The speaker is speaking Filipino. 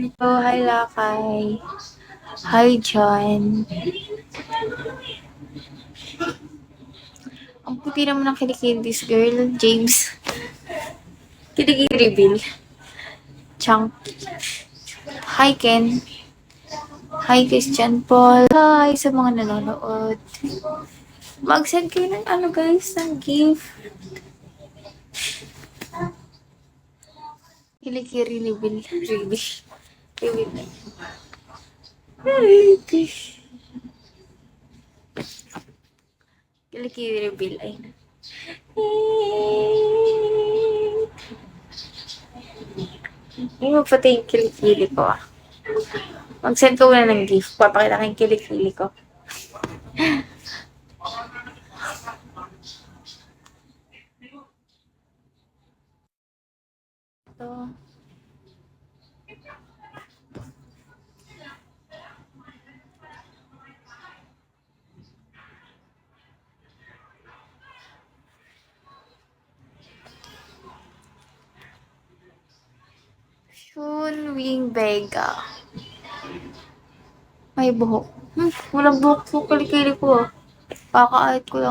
Oh, hi Lakay. Hi John. Ang puti naman ng kilikindis girl, James. Kilikili reveal. Chunk. Hi Ken. Hi Christian Paul. Hi sa mga nanonood. Mag-send kayo ng ano guys, ng gift. Kilikili reveal. Reveal. Reveal. Ay, kilikili reveal. Ay. Hindi mo pati yung kilikili ko ah. Mag-send ko na ng gift. Papakita ko yung kilikili ko. Ito. Shun Wing Vega. May buhok. Walang buhok sa kilikili ko ah. Kakaahit ko lang.